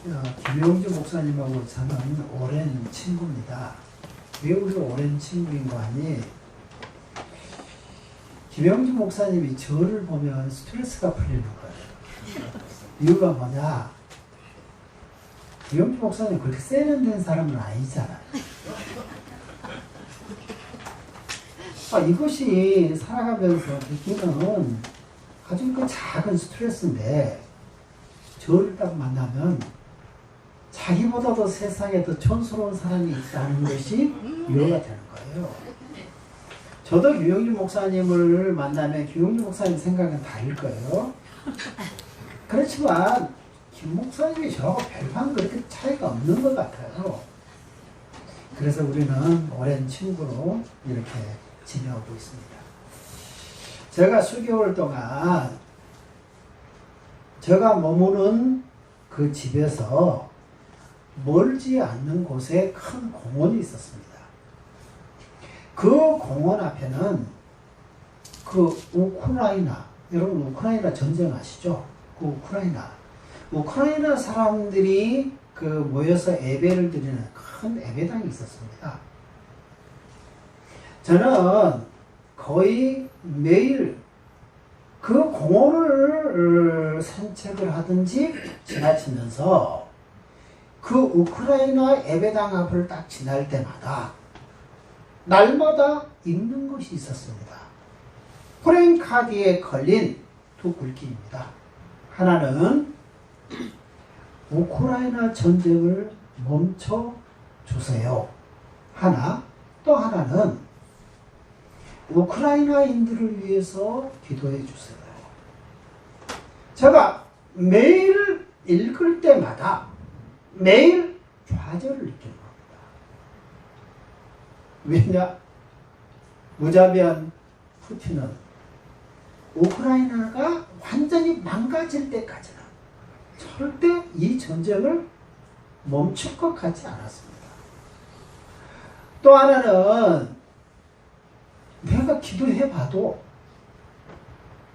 김영주 목사님하고 저는 오랜 친구입니다. 왜 우리 오랜 친구인 거 아니? 김영주 목사님이 저를 보면 스트레스가 풀리는 거예요. 이유가 뭐냐? 김영주 목사님 그렇게 세련된 사람은 아니잖아요. 이것이 살아가면서 느끼는 아주 그 작은 스트레스인데 저를 딱 만나면 자기보다도 세상에 더 촌스러운 사람이 있다는 것이 위로가 되는 거예요. 저도 김영주 목사님을 만나면 김영주 목사님 생각은 다를 거예요. 그렇지만 김 목사님이 저하고 별반 그렇게 차이가 없는 것 같아요. 그래서 우리는 오랜 친구로 이렇게 지내오고 있습니다. 제가 수개월 동안 제가 머무는 그 집에서 멀지 않는 곳에 큰 공원이 있었습니다. 그 공원 앞에는 그 우크라이나, 여러분 우크라이나 전쟁 아시죠? 그 우크라이나 사람들이 그 모여서 예배를 드리는 큰 예배당이 있었습니다. 저는 거의 매일 그 공원을 산책을 하든지 지나치면서 그 우크라이나 예배당 앞을 딱 지날 때마다 날마다 읽는 것이 있었습니다. 프랭카드에 걸린 두 글귀입니다. 하나는 우크라이나 전쟁을 멈춰 주세요. 또 하나는 우크라이나인들을 위해서 기도해 주세요. 제가 매일 읽을 때마다 매일 좌절을 느끼는 겁니다. 왜냐? 무자비한 푸틴은 우크라이나가 완전히 망가질 때까지는 절대 이 전쟁을 멈출 것 같지 않았습니다. 또 하나는 내가 기도해봐도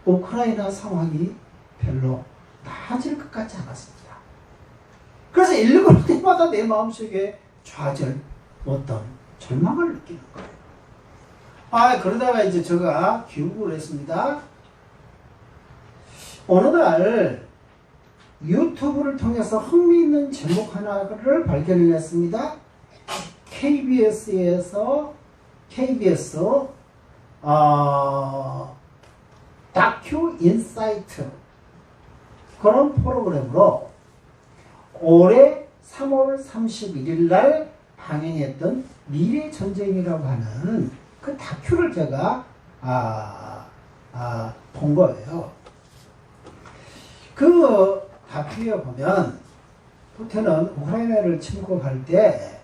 우크라이나 상황이 별로 나아질 것 같지 않았습니다. 그래서 읽을 때마다 내 마음속에 좌절, 어떤 절망을 느끼는 거예요. 그러다가 이제 제가 기억을 했습니다. 어느 날 유튜브를 통해서 흥미있는 제목 하나를 발견했습니다. KBS 다큐 인사이트 그런 프로그램으로 올해 3월 31일 날 방영했던 미래전쟁이라고 하는 그 다큐를 제가 본 거예요. 그 다큐에 보면 푸틴은 우크라이나를 침공할 때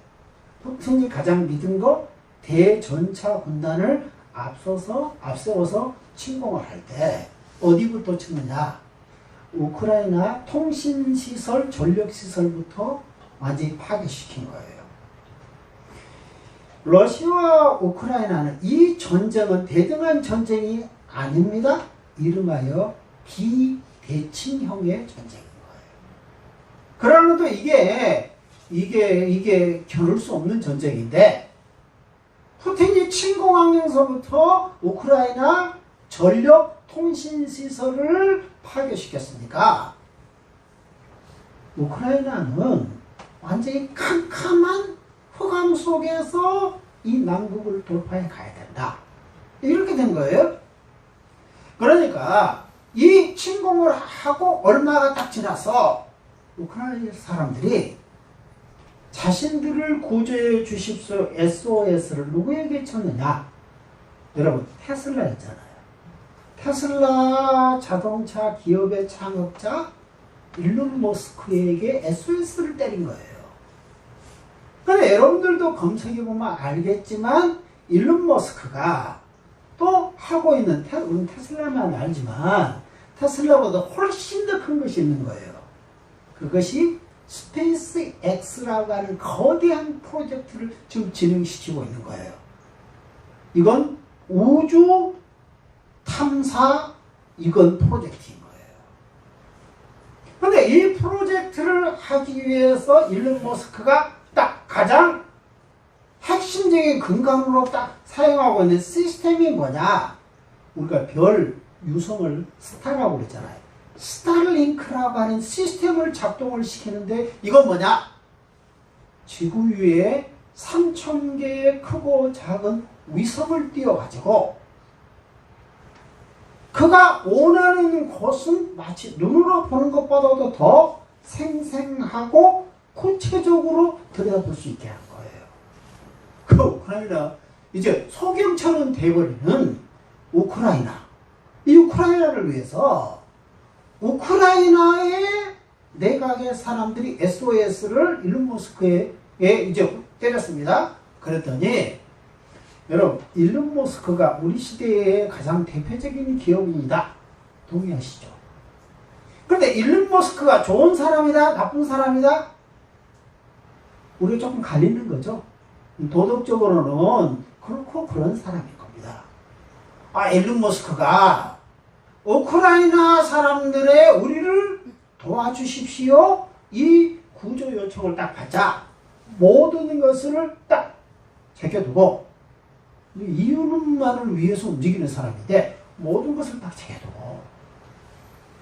푸틴이 가장 믿은 거 대전차 군단을 앞세워서 침공을 할 때 어디부터 치느냐? 우크라이나 통신시설, 전력시설부터 완전히 파괴시킨 거예요. 러시아와 우크라이나는 이 전쟁은 대등한 전쟁이 아닙니다. 이름하여 비대칭형의 전쟁인 거예요. 그러나도 이게 겨룰 수 없는 전쟁인데 푸틴이 침공하면서부터 우크라이나 전력 통신시설을 파괴시켰으니까 우크라이나는 완전히 캄캄한 흑암 속에서 이 남극을 돌파해 가야 된다. 이렇게 된 거예요. 그러니까 이 침공을 하고 얼마가 딱 지나서 우크라이나 사람들이 자신들을 구조해 주십시오 SOS를 누구에게 쳤느냐? 여러분 테슬라였잖아요. 테슬라 자동차 기업의 창업자 일론 머스크에게 SOS를 때린 거예요. 근데 여러분들도 검색해보면 알겠지만 일론 머스크가 또 하고 있는 우리는 테슬라만 알지만 테슬라보다 훨씬 더 큰 것이 있는 거예요. 그것이 스페이스 X라고 하는 거대한 프로젝트를 지금 진행시키고 있는 거예요. 이건 우주 탐사 이건 프로젝트인 거예요. 근데 이 프로젝트를 그걸 하기 위해서 일론 머스크가 딱 가장 핵심적인 근간으로 딱 사용하고 있는 시스템이 뭐냐? 우리가 별 유성을 스타라고 그랬잖아요. 스타링크라고 하는 시스템을 작동을 시키는데 이건 뭐냐? 지구 위에 3,000개의 크고 작은 위성을 띄워가지고 그가 원하는 곳은 마치 눈으로 보는 것보다도 더 생생하고 구체적으로 들여다볼 수 있게 한 거예요. 그 우크라이나 이제 소경처럼 돼버리는 우크라이나, 이 우크라이나를 위해서 우크라이나의 내각의 사람들이 SOS를 일론 머스크에 이제 때렸습니다. 그랬더니 여러분, 일론 머스크가 우리 시대의 가장 대표적인 기업인이다. 동의하시죠? 그런데 일론 머스크가 좋은 사람이다, 나쁜 사람이다? 우리가 조금 갈리는 거죠. 도덕적으로는 그렇고 그런 사람인 겁니다. 일론 머스크가 우크라이나 사람들의 우리를 도와주십시오. 이 구조 요청을 딱 받자. 모든 것을 딱 제껴두고 이유만을 위해서 움직이는 사람인데 모든 것을 딱 제껴두고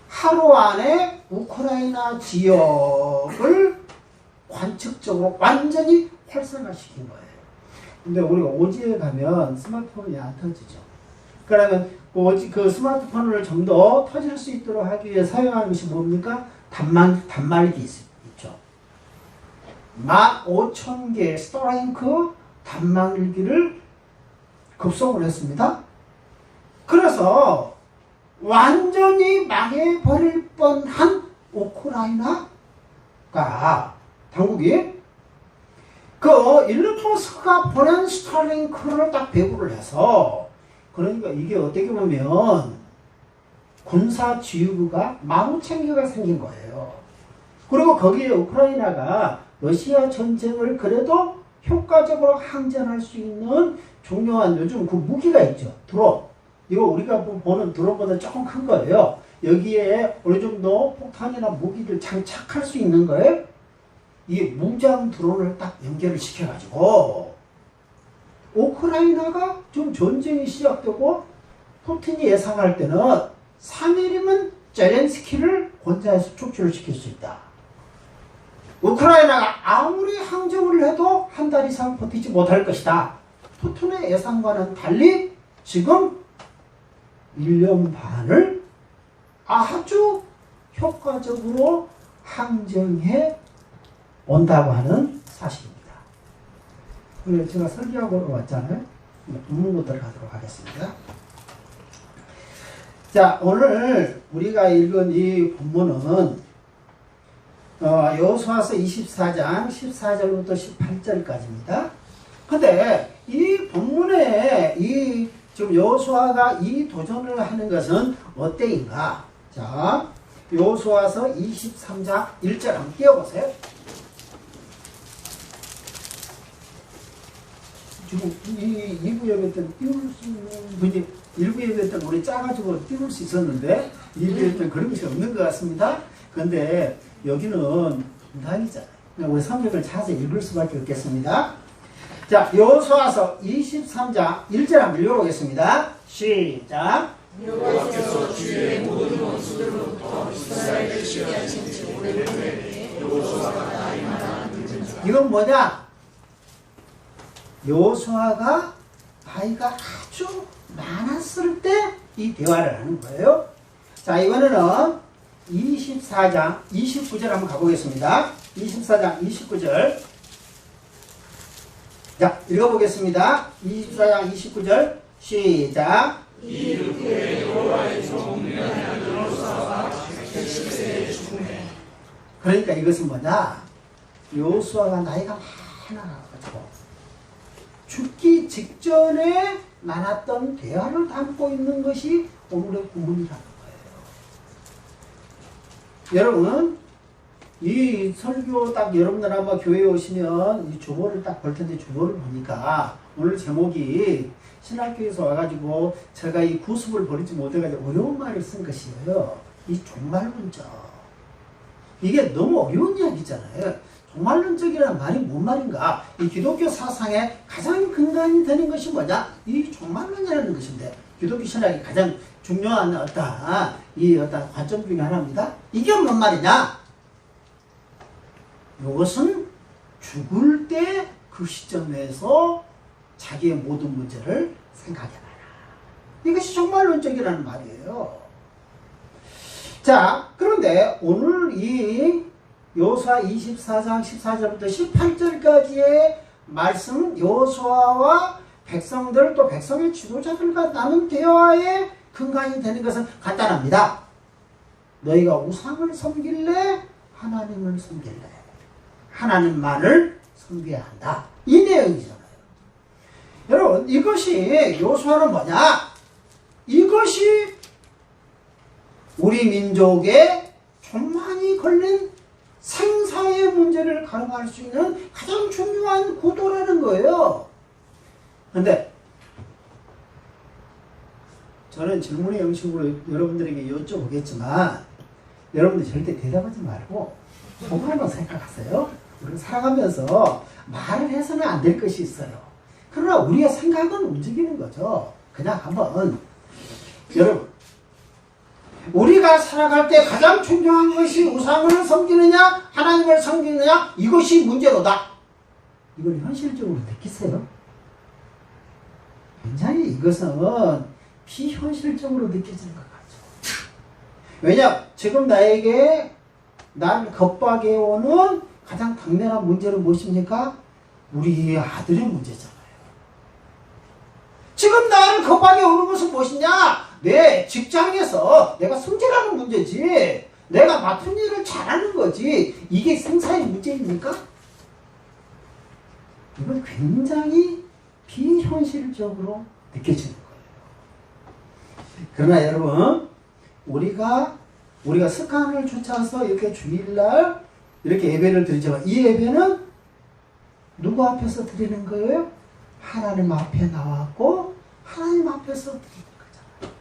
하루 안에 우크라이나 지역을 관측적으로 완전히 활성화시킨 거예요. 근데 우리가 오지에 가면 스마트폰이 안 터지죠. 그러면 그 스마트폰을 좀 더 터질 수 있도록 하기 위해 사용하는 것이 뭡니까? 단말기 있죠. 15,000개의 스타링크 단말기를 급송을 했습니다. 그래서 완전히 망해버릴 뻔한 우크라이나가 당국이 그 일론 머스크가 보낸 스타링크를 딱 배부를 해서 그러니까 이게 어떻게 보면 군사지휘부가 15,000개가 생긴 거예요. 그리고 거기에 우크라이나가 러시아 전쟁을 그래도 효과적으로 항전할 수 있는 중요한 요즘 그 무기가 있죠. 드론. 이거 우리가 보는 드론보다 조금 큰 거예요. 여기에 어느 정도 폭탄이나 무기를 장착할 수 있는 거예요. 이 무장 드론을 딱 연결을 시켜가지고 우크라이나가 좀 전쟁이 시작되고 푸틴이 예상할 때는 3일이면 제렌스키를 권좌에서 축출을 시킬 수 있다. 우크라이나가 아무리 항쟁을 해도 한 달 이상 버티지 못할 것이다. 푸틴의 예상과는 달리 지금 1년 반을 아주 효과적으로 항쟁해 온다고 하는 사실입니다. 그래서 제가 설교하고 왔잖아요. 본문으로 들어가도록 하겠습니다. 자, 오늘 우리가 읽은 이 본문은 여호수아서 24장 14절부터 18절까지입니다. 근데 이 본문에 지금 여호수아가 이 도전을 하는 것은 어때인가? 자, 여호수아서 23장 1절 한번 띄워보세요. 지금 이 구역에 때 띄울 수 있는 분이 일부 예배 때는 우리 짜가지고 띄울 수 있었는데 이 예배 때는 그런 것이 없는 것 같습니다. 근데 여기는 분당이잖아요. 우리 성경을 찾아서 읽을 수밖에 없겠습니다. 자, 여호수아서 23장 1절 한번 읽어보겠습니다. 시작. 여호와께서 주의 모든 원수들로부터 이스라엘을 지어하신 지 오래되되 여호수아가 나이 많아 늙은 자. 이건 뭐냐? 여호수아가 나이가 아주 많았을 때 이 대화를 하는 거예요. 자, 이번에는 24장 29절 한번 가보겠습니다. 24장 29절. 자, 읽어보겠습니다. 24장 29절 시작. 이르 후에 여호와의 종 미나냐 여호수아가 110세에 죽음에. 그러니까 이것은 뭐냐? 여호수아가 나이가 많아가지고 죽기 직전에 나눴던 대화를 담고 있는 것이 오늘의 본문이라는 거예요. 여러분, 이 설교 딱 여러분들 아마 교회에 오시면 이 주보를 딱 볼 텐데 주보를 보니까 오늘 제목이 신학교에서 와가지고 제가 이 구습을 버리지 못해가지고 어려운 말을 쓴 것이에요. 이 종말론적. 이게 너무 어려운 이야기잖아요. 종말론적이라는 말이 뭔 말인가? 이 기독교 사상의 가장 근간이 되는 것이 뭐냐? 이 종말론이라는 것인데, 기독교 신학의 가장 중요한 어떤 관점 중에 하나입니다. 이게 뭔 말이냐? 이것은 죽을 때 그 시점에서 자기의 모든 문제를 생각해봐라. 이것이 종말론적이라는 말이에요. 자, 그런데 오늘 이 여호수아 24장 14절부터 18절까지의 말씀, 여호수아와 백성들 또 백성의 지도자들과 나눈 대화의 근간이 되는 것은 간단합니다. 너희가 우상을 섬길래? 하나님을 섬길래? 하나님만을 섬겨야 한다. 이 내용이잖아요. 여러분, 이것이 여호수아는 뭐냐? 이것이 우리 민족의 존망이 걸린 생사의 문제를 가름할 수 있는 가장 중요한 구도라는 거예요. 그런데 저는 질문의 형식으로 여러분들에게 여쭤보겠지만 여러분들 절대 대답하지 말고 속으로만 생각하세요. 우리가 살아가면서 말을 해서는 안 될 것이 있어요. 그러나 우리의 생각은 움직이는 거죠. 그냥 한번 여러분, 우리가 살아갈 때 가장 중요한 것이 우상을 섬기느냐 하나님을 섬기느냐 이것이 문제로다. 이걸 현실적으로 느끼세요? 굉장히 이것은 비현실적으로 느껴지는 것 같죠. 왜냐? 지금 나에게 나를 겁박해 오는 가장 당면한 문제는 무엇입니까? 우리 아들의 문제잖아요. 지금 나를 겁박해 오는 것은 무엇이냐? 내 직장에서 내가 승진하는 문제지, 내가 맡은 일을 잘하는 거지. 이게 생사의 문제입니까? 이건 굉장히 비현실적으로 느껴지는 거예요. 그러나 여러분, 우리가 습관을 쫓아서 이렇게 주일날 이렇게 예배를 드리지만 이 예배는 누구 앞에서 드리는 거예요? 하나님 앞에 나왔고 하나님 앞에서 드리는 거잖아요.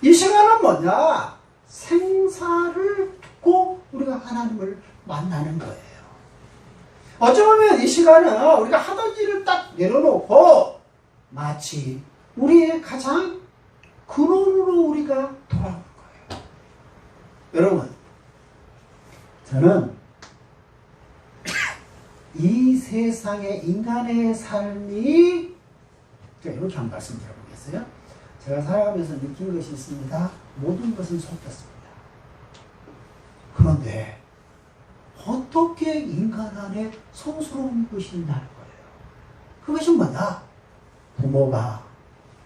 이 시간은 뭐냐? 생사를 두고 우리가 하나님을 만나는 거예요. 어쩌면 이 시간은 우리가 하던 일을 딱 내려놓고 마치 우리의 가장 근원으로 우리가 돌아오는 거예요. 여러분, 저는 이 세상의 인간의 삶이 이렇게 한번 말씀드려보겠어요. 제가 살아가면서 느낀 것이 있습니다. 모든 것은 속였습니다. 그런데 어떻게 인간 안에 성스러운 것이 있냐는 거예요. 그것이 뭐냐? 부모가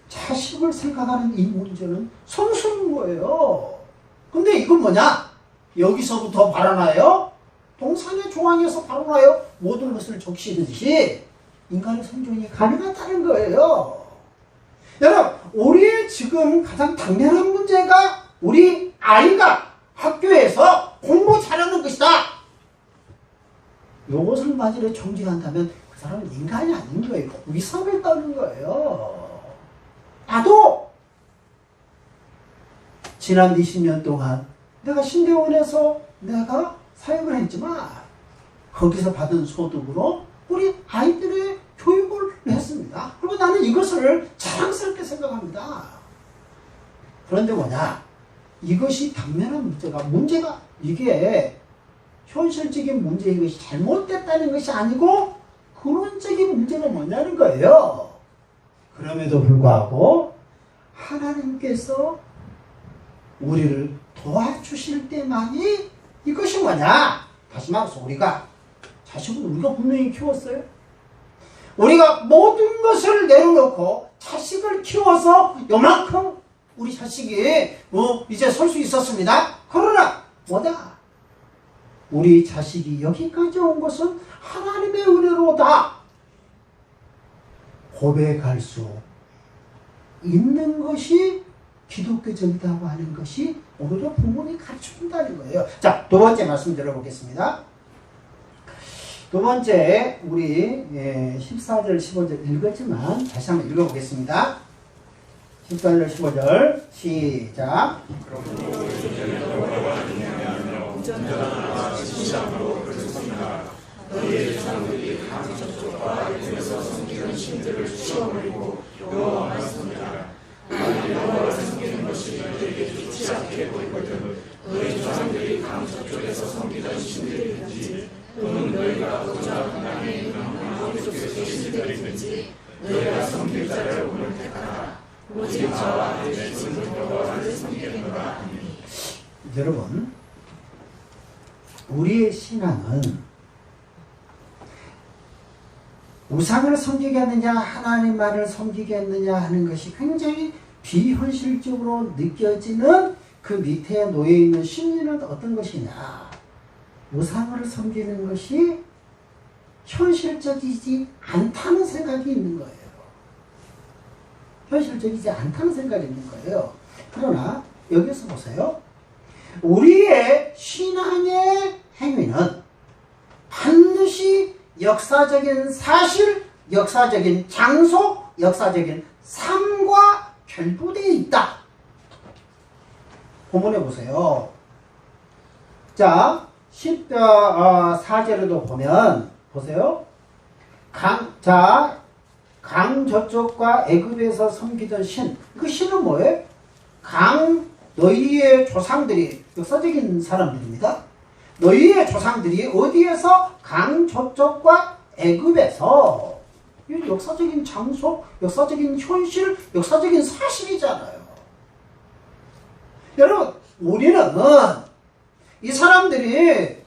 자식을 생각하는 이 문제는 성스러운 거예요. 근데 이건 뭐냐? 여기서부터 발언하여 동산의 조항에서 발언하여 모든 것을 적시듯이 인간의 성존이 가능하다는 거예요. 여러분, 우리의 지금 가장 당면한 문제가 우리 아이가 학교에서 공부 잘하는 것이다. 이것을 만일에 정지한다면 그 사람은 인간이 아닌 거예요. 위선을 떠는 거예요. 나도 지난 20년 동안 내가 신대원에서 내가 사역을 했지만 거기서 받은 소득으로 우리 아이들의 교육을 했습니다. 그리고 나는 이것을 자랑스럽게 생각합니다. 그런데 뭐냐? 이것이 당면한 문제가 이게 현실적인 문제, 이것이 잘못됐다는 것이 아니고 근원적인 문제가 뭐냐는 거예요. 그럼에도 불구하고 하나님께서 우리를 도와주실 때만이 이것이 뭐냐? 다시 말해서 우리가 자식을 우리가 분명히 키웠어요. 우리가 모든 것을 내려놓고 자식을 키워서 요만큼 우리 자식이 이제 설 수 있었습니다. 그러나 뭐다? 우리 자식이 여기까지 온 것은 하나님의 은혜로다. 고백할 수 있는 것이 기독교적이라고 하는 것이 오히려 부모님이 가르쳐준다는 거예요. 자, 두 번째 말씀 들어보겠습니다. 두 번째, 우리 14절, 15절 읽었지만 다시 한번 읽어보겠습니다. 14절, 15절 시작. 신들을 치워버리고 여호와 말씀이라. 만일 여호와를 섬기는 것이 너희에게 좋지 않게 보이거든 너희 조상들이 강 저쪽에서 섬기던 신들이든지 또는 너희가 보좌 하나님에 있는 아무리 속의 신들이든지 너희가 섬길 자를 오늘 택하라. 오직 저와 내 집은 여호와를 섬기노라. 아멘. 여러분, 우리의 신앙은 우상을 섬기겠느냐 하나님만을 섬기겠느냐 하는 것이 굉장히 비현실적으로 느껴지는 그 밑에 놓여있는 심리는 어떤 것이냐. 우상을 섬기는 것이 현실적이지 않다는 생각이 있는 거예요. 현실적이지 않다는 생각이 있는 거예요. 그러나 여기서 보세요. 우리의 신앙의 행위는 반드시 역사적인 사실, 역사적인 장소, 역사적인 삶과 결부되어 있다. 본문에 보세요. 자, 14절에도 보면 보세요. 강 저쪽과 애굽에서 섬기던 신. 그 신은 뭐예요? 너희의 조상들이, 역사적인 사람들입니다. 너희의 조상들이 어디에서? 강 저쪽과 애굽에서. 이 역사적인 장소, 역사적인 현실, 역사적인 사실이잖아요. 여러분, 우리는 이 사람들이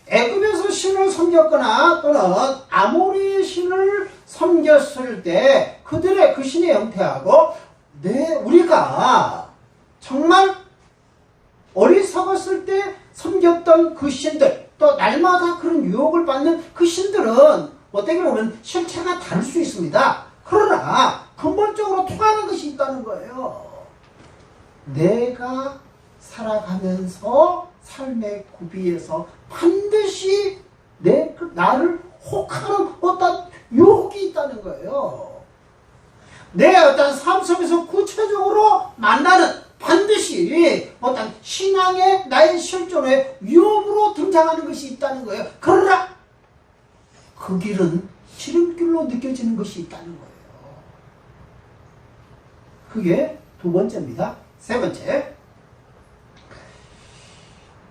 애굽에서 신을 섬겼거나 또는 아모리의 신을 섬겼을 때 그들의 그 신의 형태하고 우리가 정말 어리석었을 때 섬겼던 그 신들, 또 날마다 그런 유혹을 받는 그 신들은 어떻게 보면 실체가 다를 수 있습니다. 그러나 근본적으로 통하는 것이 있다는 거예요. 내가 살아가면서 삶의 구비에서 반드시 나를 혹하는 어떤 유혹이 있다는 거예요. 내 어떤 삶 속에서 구체적으로 만나는 반드시 어떤 신앙의 나의 실존의 위험으로 등장하는 것이 있다는 거예요. 그러나 그 길은 지름길로 느껴지는 것이 있다는 거예요. 그게 두 번째입니다. 세 번째.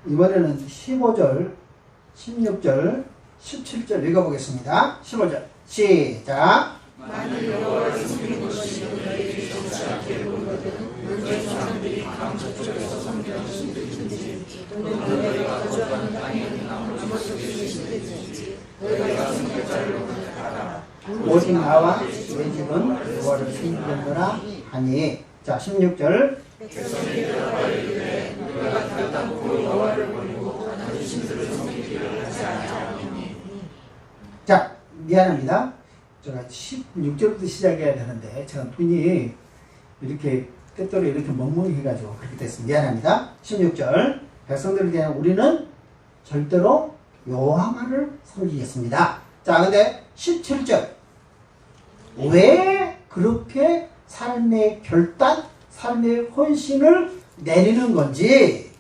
이번에는 15절, 16절, 17절 읽어보겠습니다. 15절 시작. 만일 여호와를 섬기는 것이 너희에게 좋지 않게 보이거든 너희 조상들이 강 저쪽에서 섬기던 신들이든지 또는 너희가 거주하는 땅에 있는 아무리 속의 신들이든지 너희가 섬길 자를 오늘 택하라. 오직 나와 내 집은 여호와를 섬기노라 하니. 자, 16절. 백성이 여호와를 이르되 너희가 결단코 여호와를 버리고 다른 신들을 섬기기를 하지 아니하오니. 자, 미안합니다. 제가 16절부터 시작해야 되는데 제가 눈이 이렇게 때때로 이렇게 멍멍해가지고 그렇게 됐습니다. 미안합니다. 16절. 백성들에 대한 우리는 절대로 여호와만을 섬기겠습니다. 자, 근데 17절. 왜 그렇게 삶의 결단, 삶의 헌신을 내리는 건지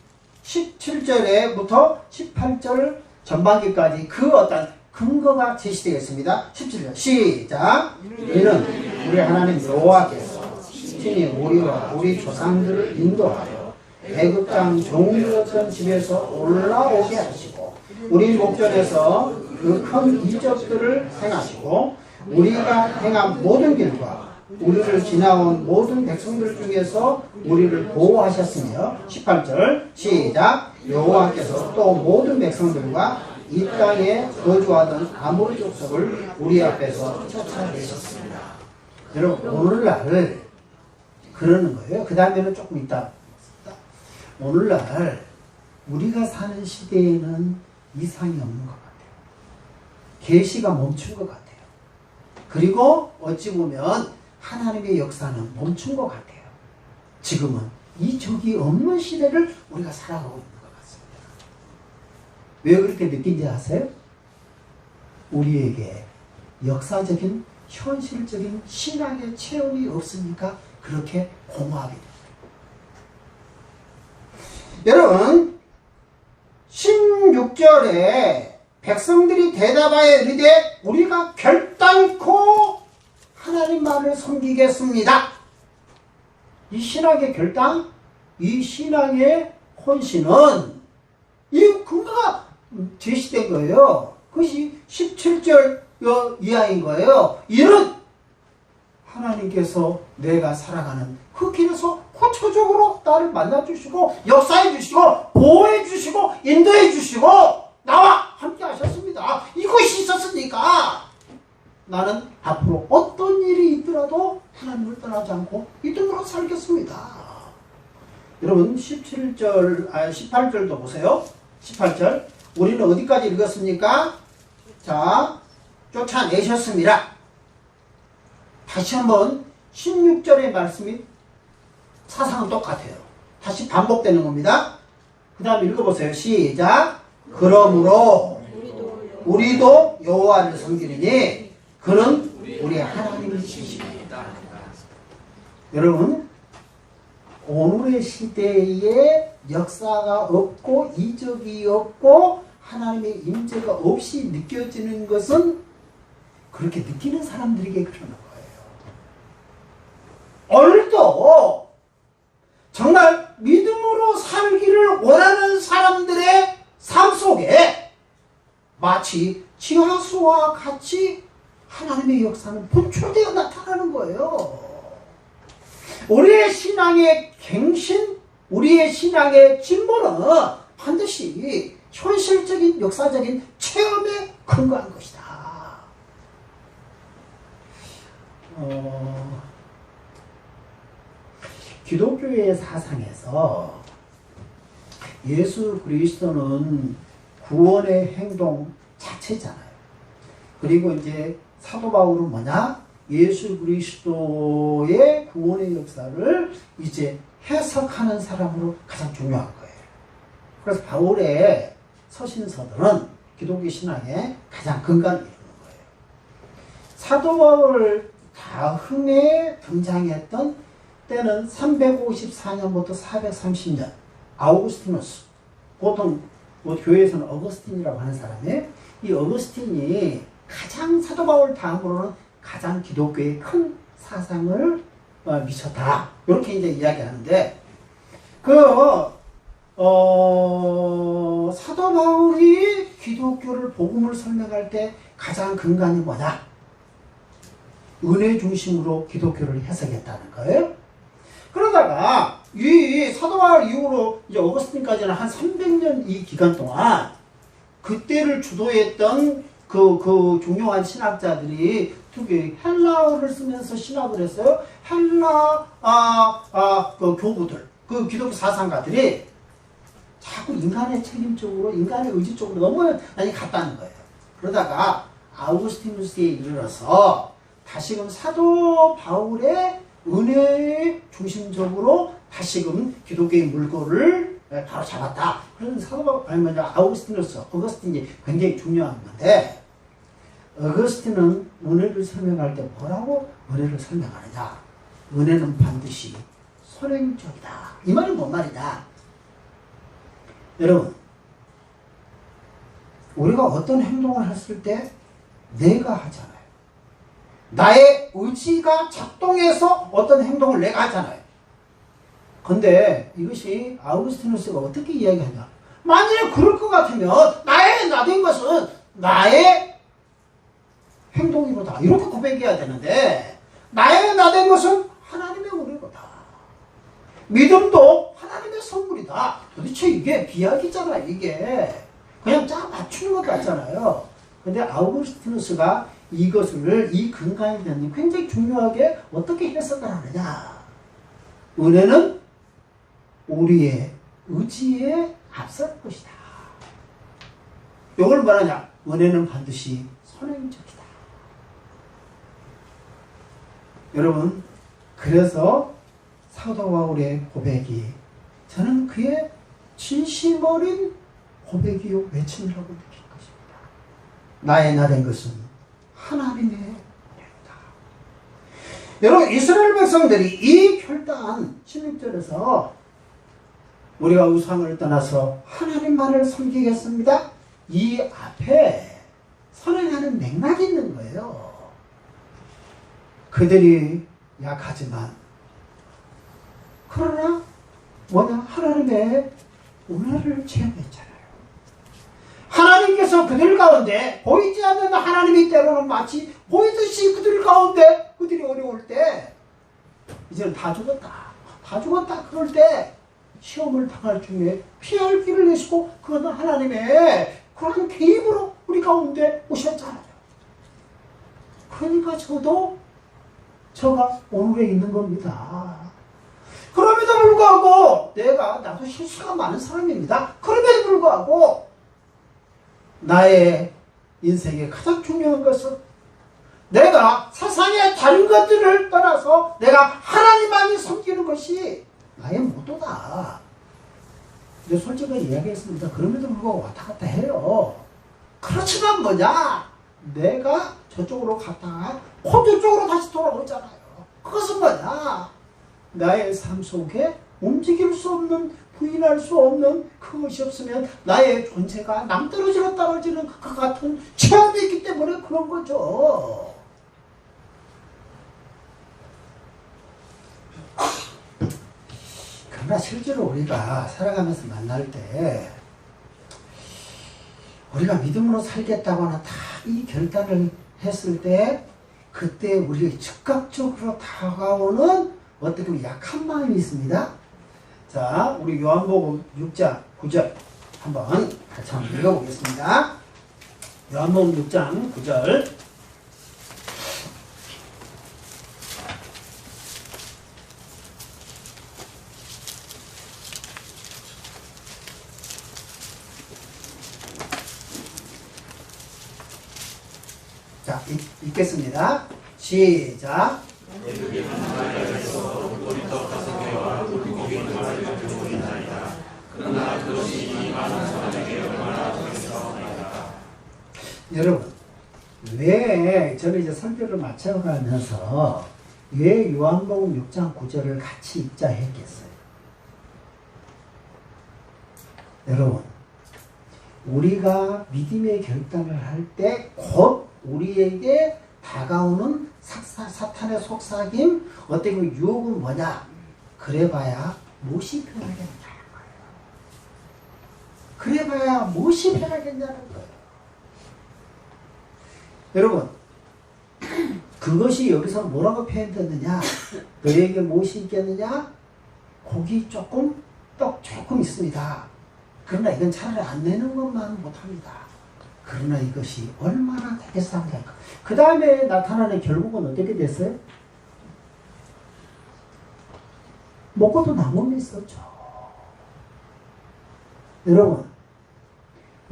17절에부터 18절 전반기까지 그 어떤 근거가 제시되겠습니다. 17절 시작. 이는 우리 하나님 여호와께서 친히 우리와 우리 조상들을 인도하여 애굽 땅 종되었던 집에서 올라오게 하시고 우리 목전에서 그 큰 이적들을 행하시고 우리가 행한 모든 길과 우리를 지나온 모든 백성들 중에서 우리를 보호하셨으며 18절 시작. 여호와께서 또 모든 백성들과 이 땅에 거주하던 아모리 족속을 우리 앞에서 쫓아내셨습니다. 여러분, 오늘날 그러는 거예요. 그 다음에는 조금 이따. 오늘날 우리가 사는 시대에는 이상이 없는 것 같아요. 계시가 멈춘 것 같아요. 그리고 어찌 보면 하나님의 역사는 멈춘 것 같아요. 지금은 이적이 없는 시대를 우리가 살아가고 있는 것 같습니다. 왜 그렇게 느낀지 아세요? 우리에게 역사적인 현실적인 신앙의 체험이 없으니까 그렇게 공허하게 됩니다. 여러분, 16절에 백성들이 대답하여 이르되 우리가 결단코 하나님만을 섬기겠습니다. 이 신앙의 결단, 이 신앙의 헌신은 이 근거가 제시된 거예요. 그것이 17절 이하인 거예요. 이는 하나님께서 내가 살아가는 그 길에서 구체적으로 나를 만나주시고 역사해주시고 보호해주시고 인도해주시고 나와 함께 하셨습니다. 이것이 있었으니까 나는 앞으로 어떤 일이 있더라도 하나님을 떠나지 않고 믿음으로 살겠습니다. 여러분 18절도 보세요. 18절 우리는 어디까지 읽었습니까? 자, 쫓아내셨습니다. 다시 한번 16절의 말씀이 사상은 똑같아요. 다시 반복되는 겁니다. 그 다음 읽어보세요. 시작. 그러므로 우리도 여호와를 섬기리니 그는 우리 하나님이십니다. 여러분 오늘의 시대에 역사가 없고 이적이 없고 하나님의 임재가 없이 느껴지는 것은 그렇게 느끼는 사람들에게 그러는 거예요. 오늘도 정말 믿음으로 살기를 원하는 사람들의 삶 속에 마치 지하수와 같이 하나님의 역사는 분출되어 나타나는 거예요. 우리의 신앙의 갱신, 우리의 신앙의 진보는 반드시 현실적인 역사적인 체험에 근거한 것이다. 기독교의 사상에서 예수 그리스도는 구원의 행동 자체잖아요. 그리고 이제 사도 바울은 뭐냐? 예수 그리스도의 구원의 역사를 이제 해석하는 사람으로 가장 중요한 거예요. 그래서 바울의 서신서들은 기독교 신앙의 가장 근간을 이루는 거예요. 사도 바울 다음에 등장했던 때는 354년부터 430년 아우구스티누스, 보통 교회에서는 어거스틴이라고 하는 사람이에요. 이 어거스틴이 가장 사도 바울 다음으로는 가장 기독교에 큰 사상을 미쳤다. 이렇게 이제 이야기하는데 사도 바울이 기독교를 복음을 설명할 때 가장 근간이 뭐냐? 은혜 중심으로 기독교를 해석했다는 거예요. 그러다가 이 사도 바울 이후로 이제 어거스틴까지는 한 300년 이 기간 동안 그때를 주도했던 그 중요한 신학자들이 특히 헬라어를 쓰면서 신학을 했어요. 헬라 그 교부들, 그 기독교 사상가들이 자꾸 인간의 책임 쪽으로, 인간의 의지 쪽으로 너무 많이 갔다는 거예요. 그러다가 아우구스티누스에 이르러서 다시금 사도 바울의 은혜 중심적으로 다시금 기독교의 물꼬를 바로 잡았다. 그래서 사도 바울, 아니면 아우구스티누스, 어거스틴이 굉장히 중요한 건데, 어거스틴은 은혜를 설명할 때 뭐라고 은혜를 설명하느냐? 은혜는 반드시 선행적이다. 이 말이 뭔 말이냐? 여러분, 우리가 어떤 행동을 했을 때 내가 하잖아요. 나의 의지가 작동해서 어떤 행동을 내가 하잖아요. 근데 이것이 아우구스티누스가 어떻게 이야기하냐? 만약에 그럴 것 같으면 나의 나된 것은 나의 행동이로다. 이렇게 고백해야 되는데 나의 나된 것은 하나님의 은혜로다. 믿음도 하나님의 선물이다. 도대체 이게 비약이잖아요. 이게 그냥 짜 맞추는 것 같잖아요. 근데 아우구스티누스가 이것을 이 근간에 대한 굉장히 중요하게 어떻게 해석을 하느냐? 은혜는 우리의 의지에 앞설 것이다. 이걸 말하냐? 은혜는 반드시 선행적이다. 여러분, 그래서 사도 바울의 고백이 저는 그의 진심 어린 고백이요 외침이라고 느낀 것입니다. 나의 나된 것은 하나님의 은혜로다. 여러분, 이스라엘 백성들이 이 결단 16절에서 우리가 우상을 떠나서 하나님만을 섬기겠습니다. 이 앞에 선행하는 맥락이 있는 거예요. 그들이 약하지만 그러나 하나님의 은혜를 체험했잖아요. 하나님께서 그들 가운데 보이지 않는 하나님이 때로는 마치 보이듯이 그들 가운데 그들이 어려울 때 이제는 다 죽었다 그럴 때 시험을 당할 중에 피할 길을 내시고 그것은 하나님의 그런 개입으로 우리 가운데 오셨잖아요. 그러니까 저가 오늘에 있는 겁니다. 그럼에도 불구하고 나도 실수가 많은 사람입니다. 그럼에도 불구하고 나의 인생에 가장 중요한 것은 내가 세상의 다른 것들을 떠나서 내가 하나님만이 섬기는 것이 나의 모토다. 근데 솔직히 이야기했습니다. 그럼에도 불구하고 왔다 갔다 해요. 그렇지만 내가 저쪽으로 갔다가 저쪽으로 다시 돌아오잖아요. 그것은 나의 삶 속에 움직일 수 없는, 부인할 수 없는 그것이 없으면 나의 존재가 낭떠러지로 떨어지는 그 같은 체험이 있기 때문에 그런 거죠. 그러나 실제로 우리가 살아가면서 만날 때 우리가 믿음으로 살겠다거나 다 이 결단을 했을 때 그때 우리가 즉각적으로 다가오는 어떻게 보면 약한 마음이 있습니다. 자, 우리 요한복음 6장 9절 한번 같이 한번 읽어보겠습니다. 요한복음 6장 9절. 자, 읽겠습니다. 시작. 여러분, 왜 저는 이제 설교를 마쳐가면서 왜 요한복음 6장 9절을 같이 읽자 했겠어요? 여러분, 우리가 믿음의 결단을 할 때 곧 우리에게 다가오는 사탄의 속삭임, 어떻게 보면 유혹은 뭐냐? 그래봐야 무엇이 편하겠냐는 거예요. 그래봐야 무엇이 편하겠냐는 거예요. 여러분, 그것이 여기서 뭐라고 표현됐느냐? 너에게 무엇이 있겠느냐? 고기 조금, 떡 조금 있습니다. 그러나 이건 차라리 안 내는 것만 못합니다. 그러나 이것이 얼마나 되겠습니까? 그 다음에 나타나는 결국은 어떻게 됐어요? 먹고도 남음이 있었죠. 여러분,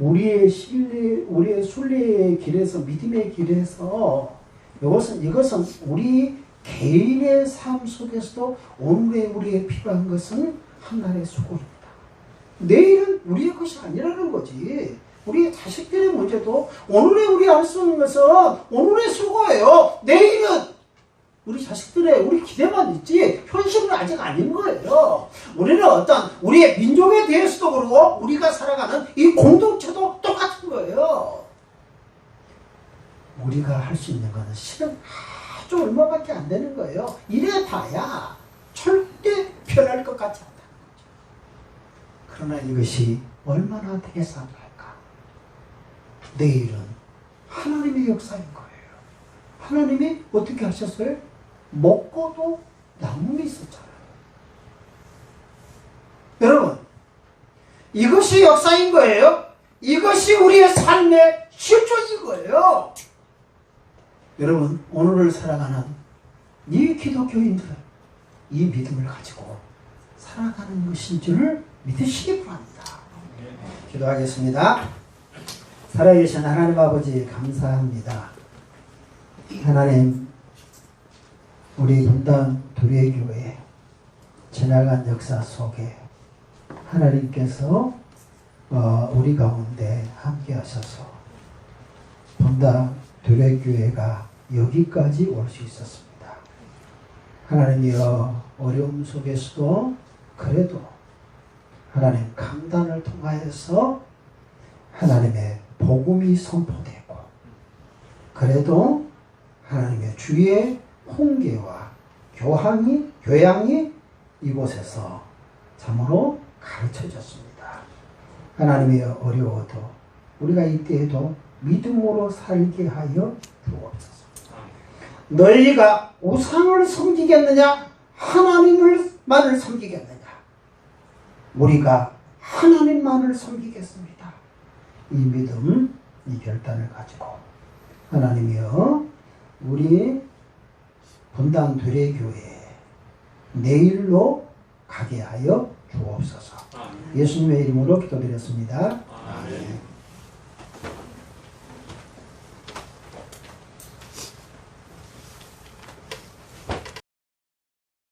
우리의 순리의 길에서, 믿음의 길에서 이것은 우리 개인의 삶 속에서도 오늘의 우리에 필요한 것은 한날의 수고입니다. 내일은 우리의 것이 아니라는 거지. 우리 자식들의 문제도 오늘에 우리 할 수 있는 것은 오늘의 수고예요. 내일은 우리 자식들의 우리 기대만 있지 현실은 아직 아닌 거예요. 우리는 우리의 민족에 대해서도 그러고 우리가 살아가는 이 공동체도 똑같은 거예요. 우리가 할 수 있는 것은 실은 아주 얼마밖에 안 되는 거예요. 이래 봐야 절대 변할 것 같지 않다는 거죠. 그러나 이것이 얼마나 되겠습니까? 내일은 하나님의 역사인 거예요. 하나님이 어떻게 하셨어요? 먹고도 남음이 있었잖아요. 여러분, 이것이 역사인 거예요. 이것이 우리의 삶의 실존인 거예요. 여러분, 오늘을 살아가는 이 기독교인들은 이 믿음을 가지고 살아가는 것인 줄을 믿으시기 바랍니다. 기도하겠습니다. 살아계신 하나님 아버지 감사합니다. 하나님, 우리 분당 두레교회 지나간 역사 속에 하나님께서 우리 가운데 함께 하셔서 분당 두레교회가 여기까지 올 수 있었습니다. 하나님이여, 어려움 속에서도 그래도 하나님 강단을 통하여서 하나님의 복음이 선포되고, 그래도 하나님의 주의 훈계와 교양이 이곳에서 참으로 가르쳐졌습니다. 하나님이 어려워도 우리가 이때에도 믿음으로 살게 하여 주옵소서. 너희가 우상을 섬기겠느냐 하나님만을 섬기겠느냐? 우리가 하나님만을 섬기겠습니다. 이 믿음, 이 결단을 가지고 하나님이여 우리 분당 되레교회 내일로 가게 하여 주옵소서. 예수님의 이름으로 기도드렸습니다. 아멘.